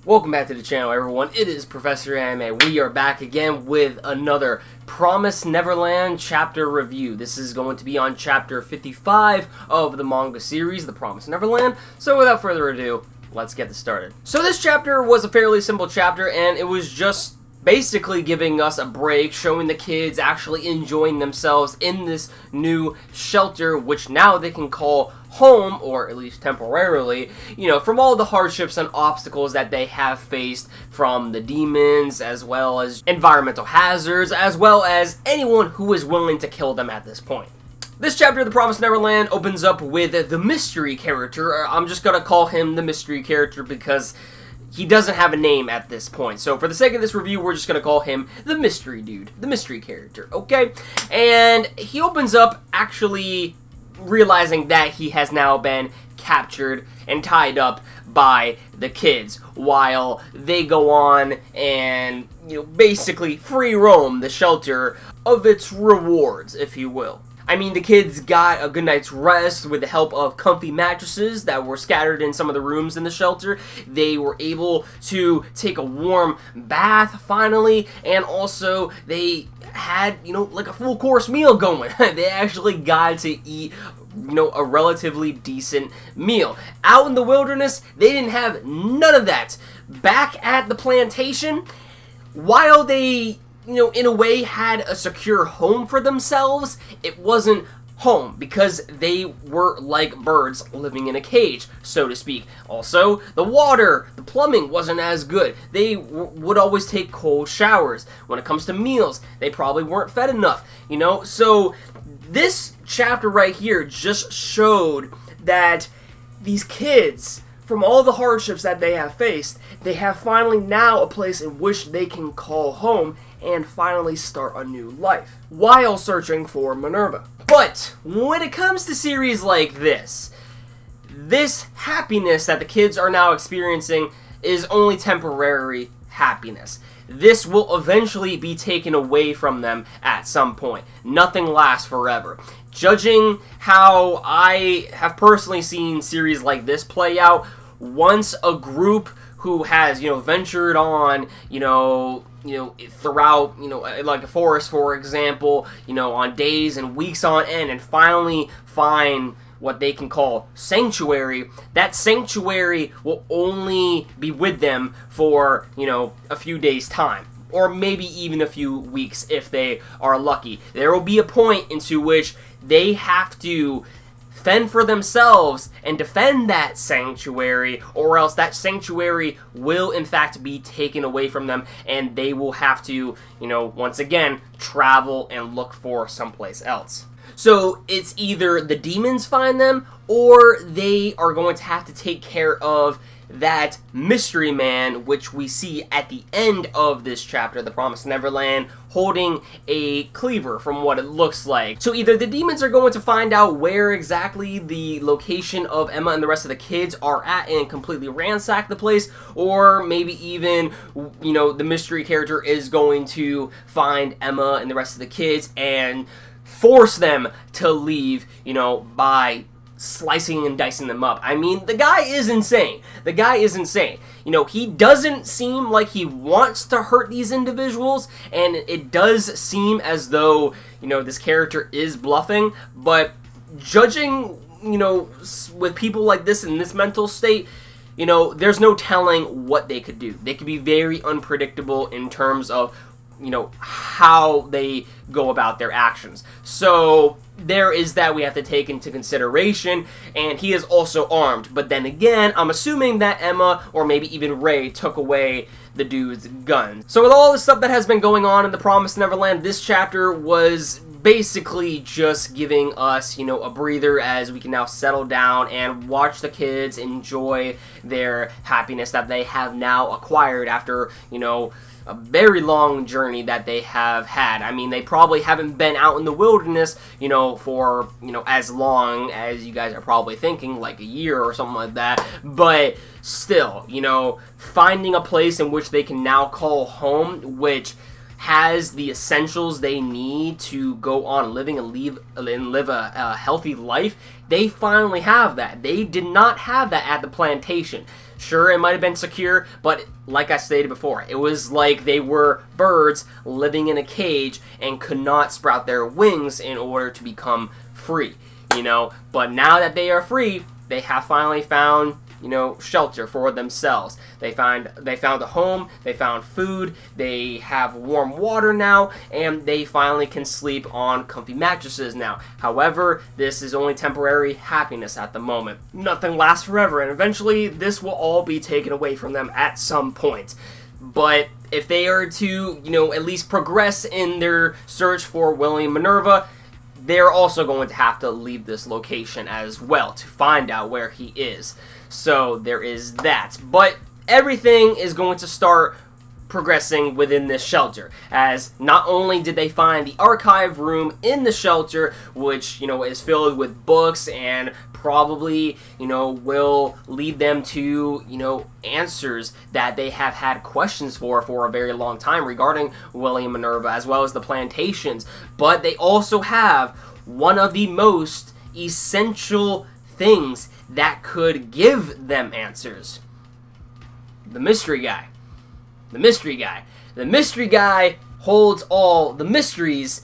Welcome back to the channel, everyone. It is Professor Anime. We are back again with another Promised Neverland chapter review. This is going to be on chapter 55 of the manga series, The Promised Neverland. So without further ado, let's get this started. So this chapter was a fairly simple chapter, and it was just basically giving us a break, showing the kids actually enjoying themselves in this new shelter, which now they can call home, or at least temporarily, you know, from all the hardships and obstacles that they have faced from the demons, as well as environmental hazards, as well as anyone who is willing to kill them at this point. This chapter of The Promised Neverland opens up with the mystery character. I'm just gonna call him the mystery character because he doesn't have a name at this point. So for the sake of this review, we're just going to call him the mystery dude, the mystery character, okay? And he opens up actually realizing that he has now been captured and tied up by the kids while they go on and, you know, basically free roam the shelter of its rewards, if you will. I mean, the kids got a good night's rest with the help of comfy mattresses that were scattered in some of the rooms in the shelter. They were able to take a warm bath, finally, and also they had, you know, like a full course meal going. They actually got to eat, you know, a relatively decent meal. Out in the wilderness, they didn't have none of that. Back at the plantation, while they, you know, in a way had a secure home for themselves, it wasn't home because they were like birds living in a cage, so to speak. Also, the water, the plumbing wasn't as good. They would always take cold showers. When it comes to meals, they probably weren't fed enough, you know? So this chapter right here just showed that these kids, from all the hardships that they have faced, they have finally now a place in which they can call home and finally start a new life while searching for Minerva. But when it comes to series like this happiness that the kids are now experiencing is only temporary happiness. This will eventually be taken away from them at some point. Nothing lasts forever. Judging how I have personally seen series like this play out, once a group who has, you know, ventured on, you know, throughout, you know, like a forest, for example, you know, on days and weeks on end, and finally find what they can call sanctuary, that sanctuary will only be with them for, you know, a few days' time, or maybe even a few weeks if they are lucky. There will be a point into which they have to fend for themselves and defend that sanctuary, or else that sanctuary will in fact be taken away from them, and they will have to, you know, once again, travel and look for someplace else. So it's either the demons find them, or they are going to have to take care of that mystery man, which we see at the end of this chapter, The Promised Neverland, holding a cleaver from what it looks like. So either the demons are going to find out where exactly the location of Emma and the rest of the kids are at and completely ransack the place, or maybe even, you know, the mystery character is going to find Emma and the rest of the kids and force them to leave, you know, by slicing and dicing them up. I mean, the guy is insane. The guy is insane. You know, he doesn't seem like he wants to hurt these individuals, and it does seem as though, you know, this character is bluffing, but judging, you know, with people like this in this mental state, you know, there's no telling what they could do. They could be very unpredictable in terms of, you know, how they go about their actions. So there is that we have to take into consideration, and he is also armed. But then again, I'm assuming that Emma, or maybe even Ray, took away the dude's gun. So with all the stuff that has been going on in The Promised Neverland, this chapter was basically just giving us, you know, a breather as we can now settle down and watch the kids enjoy their happiness that they have now acquired after, you know, a very long journey that they have had. I mean, they probably haven't been out in the wilderness, you know, for, you know, as long as you guys are probably thinking, like a year or something like that, but still, you know, finding a place in which they can now call home, which, has the essentials they need to go on living and live a healthy life, they finally have that. They did not have that at the plantation. Sure, it might have been secure, but like I stated before, it was like they were birds living in a cage and could not sprout their wings in order to become free, you know. But now that they are free, they have finally found, you know, shelter for themselves. They found a home, they found food, they have warm water now, and they finally can sleep on comfy mattresses now. However, this is only temporary happiness at the moment. Nothing lasts forever, and eventually this will all be taken away from them at some point. But if they are to, you know, at least progress in their search for William Minerva, they're also going to have to leave this location as well to find out where he is. So there is that. But everything is going to start progressing within this shelter, as not only did they find the archive room in the shelter, which, you know, is filled with books and probably, you know, will lead them to, you know, answers that they have had questions for a very long time regarding William Minerva, as well as the plantations, but they also have one of the most essential things that could give them answers. The mystery guy. The mystery guy. The mystery guy holds all the mysteries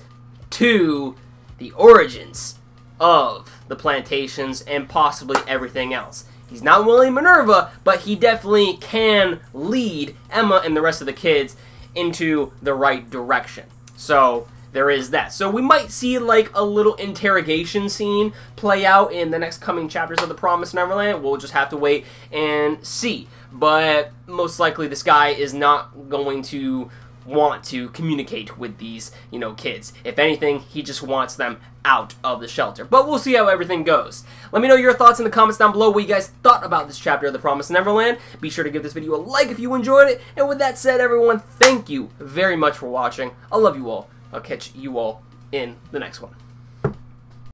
to the origins of the plantations and possibly everything else. He's not William Minerva, but he definitely can lead Emma and the rest of the kids into the right direction. So there is that. So we might see like a little interrogation scene play out in the next coming chapters of the Promised Neverland. We'll just have to wait and see. But most likely this guy is not going to want to communicate with these, you know, kids. If anything, he just wants them out of the shelter. But we'll see how everything goes. Let me know your thoughts in the comments down below, what you guys thought about this chapter of the Promised Neverland. Be sure to give this video a like if you enjoyed it. And with that said, everyone, thank you very much for watching. I love you all. I'll catch you all in the next one.